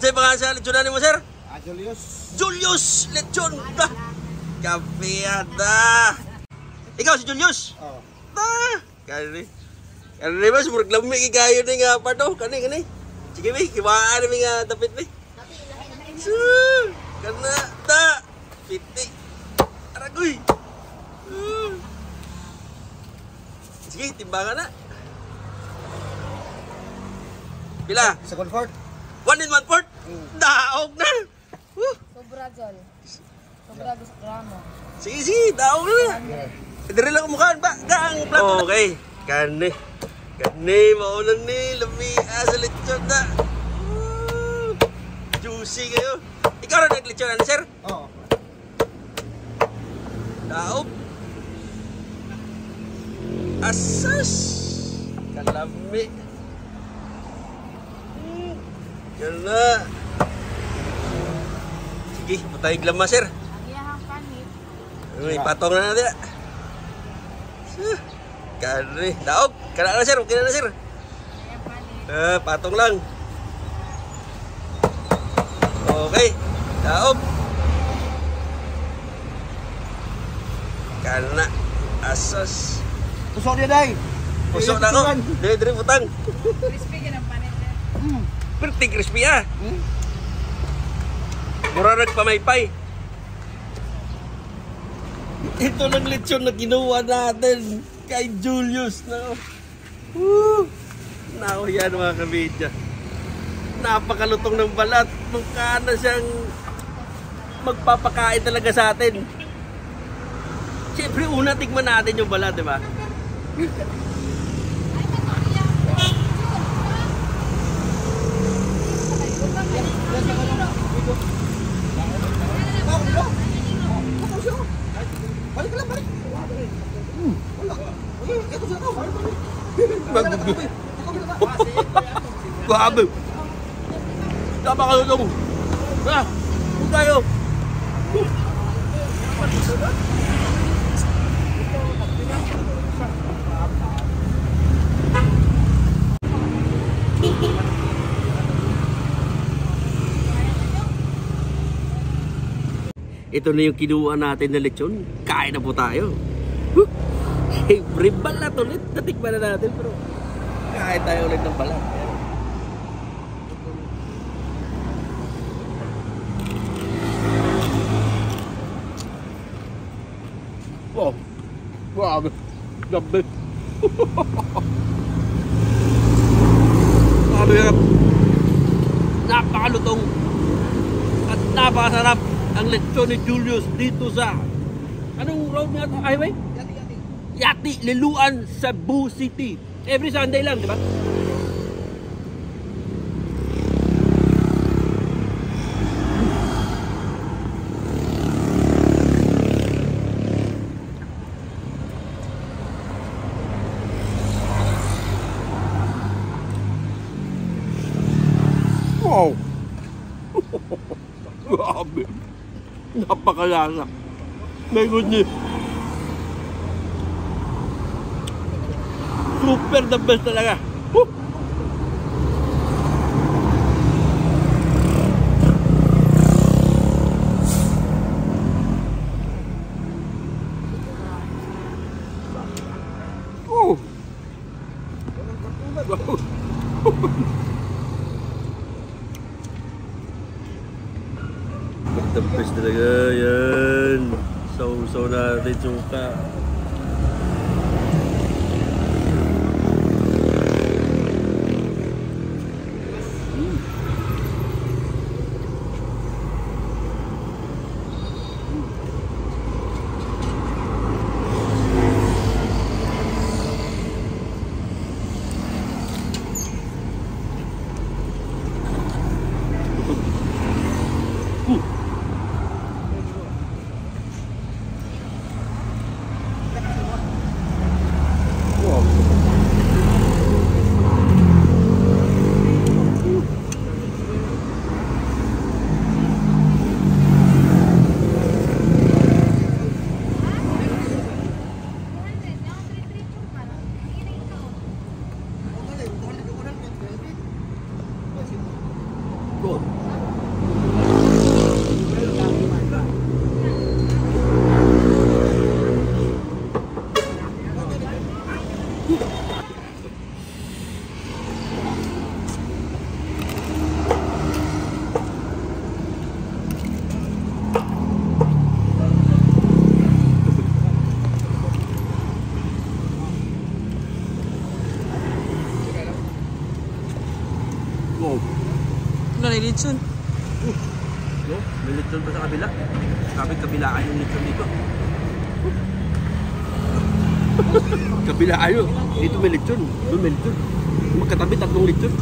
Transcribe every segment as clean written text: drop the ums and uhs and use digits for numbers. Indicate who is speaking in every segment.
Speaker 1: Unsay pangalan sa lechonan mo, sir?
Speaker 2: Julius.
Speaker 1: Julius Lechon. Kapiada. Ikaw si Julius?
Speaker 2: Oo.
Speaker 1: Kani. Kani ba sumurag lami kayo ni nga pato, kani. Sige mi, kiwaan mi nga tapit mi. Kana ta. Piti. Aragoy. Sige, timbangan na. Pila?
Speaker 2: Second fourth.
Speaker 1: 1 in 1/4? Daog na!
Speaker 3: Sobra, Jol. Sobra sa gramo.
Speaker 1: Sige, daog na. Dire lang kumukhaan ba? Gaang plato. Okay, kani. Kani, maulan ni. Lami, sa lechon na. Juicy kayo. Ikaw rin nag-lechon na, sir?
Speaker 2: Oo.
Speaker 1: Daog. Asas. Kalami. Kana. Sige, patay glama, sir.
Speaker 3: Ang iyahang panit.
Speaker 1: May patong na natin. Kani. Daog. Kana na, sir. Okay na, sir.
Speaker 3: Iyahang panit.
Speaker 1: Patong lang. Okay. Daog. Kana. Asas.
Speaker 2: Pusok dia, Day.
Speaker 1: Pusok na ako. Dire putang.
Speaker 3: Crispy ka ng panit, sir.
Speaker 1: Pretty crispy ah. Mura nagpamaypay. Ito lang lechon na ginawa natin kay Julius. No? Nako yan mga kabidya. Napakalutong ng balat. Mukha na siyang magpapakain talaga sa atin. Siyempre una tikman natin yung balat, di ba?
Speaker 2: Balik lang, balik. Wala. Ito sa ako.
Speaker 1: Grabe. Napakalutong. Huwag tayo. Ito na yung kinuha natin na lechon. Kain na po tayo. Siyempre, balat ulit. Natikman na natin, pero kain tayo ulit ng balat. Wow. Grabe. Grabe. Grabe yan. Napakalutong at napakasarap ang lechon ni Julius dito sa anong road nga ito? Highway? Yati, Liloan, Cebu City. Every Sunday lang, di ba? Wow! Grabe! Napakalasa. My goodness. Super the best talaga. The best talaga yan. So natin suka.
Speaker 2: lechon.
Speaker 1: No? May lechon pa sa kabila. Sabi kabilaan yung lechon dito. Kabilaan yun. Dito may lechon. Doon may lechon. Magkatabi, tatlong lechon.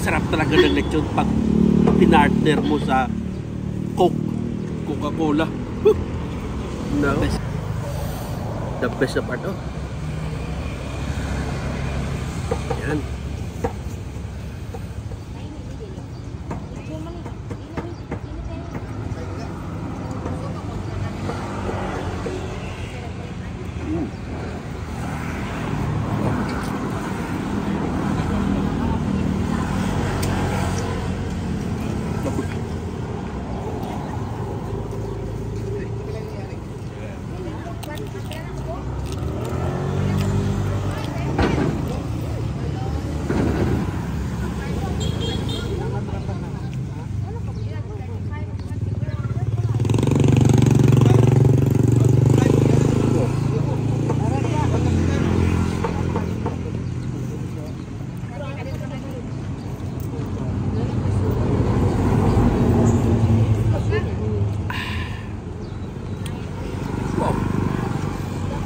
Speaker 1: Sarap talaga ng lechon pag pinartner mo sa Coke, Coca-Cola. No. The best na part, oh. Yan.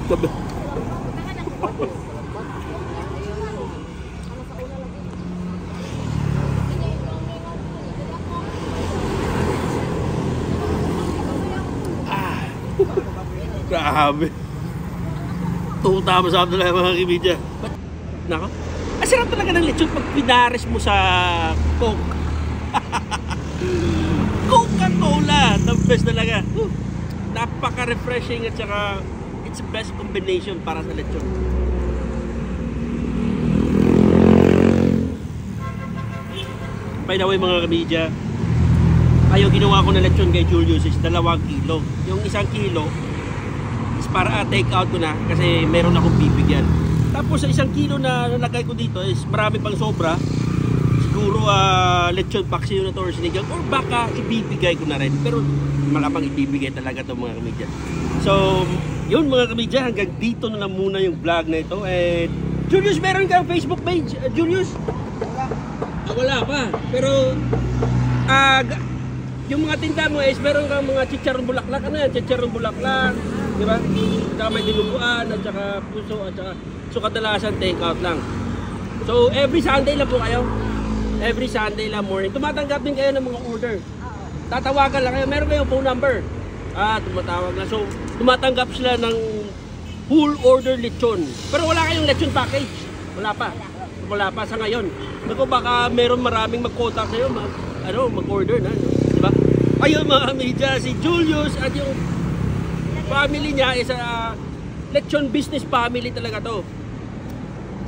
Speaker 1: Sabi. Grabe. Tutama sa atin lang mga kibidya. Nako. Ang sarap talaga ng lechon pag pinares mo sa Coke. Coca-Cola. The best talaga. Napaka-refreshing at saka it's the best combination para sa lechon. By the way mga kabidya, ayaw ginawa ko na lechon kay Julius is 2 kilo. Yung 1 kilo is para take out ko na kasi meron akong bibigyan. Tapos sa 1 kilo na nalagay ko dito is marami pang sobra. Siguro lechon paksiyo na to or sinigang or baka ibibigay ko na rin. Pero malamang ibibigay talaga to mga kabidya. So yun mga kabidya, hanggang dito na lang muna yung vlog na ito. And Julius, meron kang Facebook page? Julius? Wala pa. Pero yung mga tinda mo is meron kang mga chicharon bulaklak. Ano yan? Chicharon bulaklak. Di ba? Saka may dinuguan at saka puso at saka so kadalasan take out lang. So every Sunday lang po kayo. Every Sunday lang morning. Tumatanggap din kayo ng mga order. Tatawagan lang kayo. Meron kayong phone number. Tumatawag na. So tumatanggap sila ng full order lechon. Pero wala kayong lechon package. Wala pa. Wala pa sa ngayon. Naku, baka meron maraming mag-contact sa'yo, mag-order na. Diba? Ayun mga media, si Julius at yung family niya is lechon business family talaga to.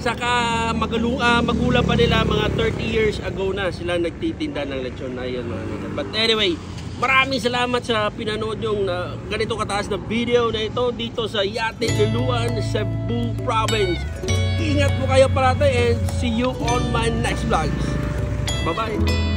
Speaker 1: Saka magulang pa nila mga 30 years ago na sila nagtitinda ng lechon na yun mga media. But anyway, maraming salamat sa pinanood yung ganito kataas na video na ito dito sa Yate Liloan, Cebu Province. Ingat po kayo parati and see you on my next vlogs. Bye-bye!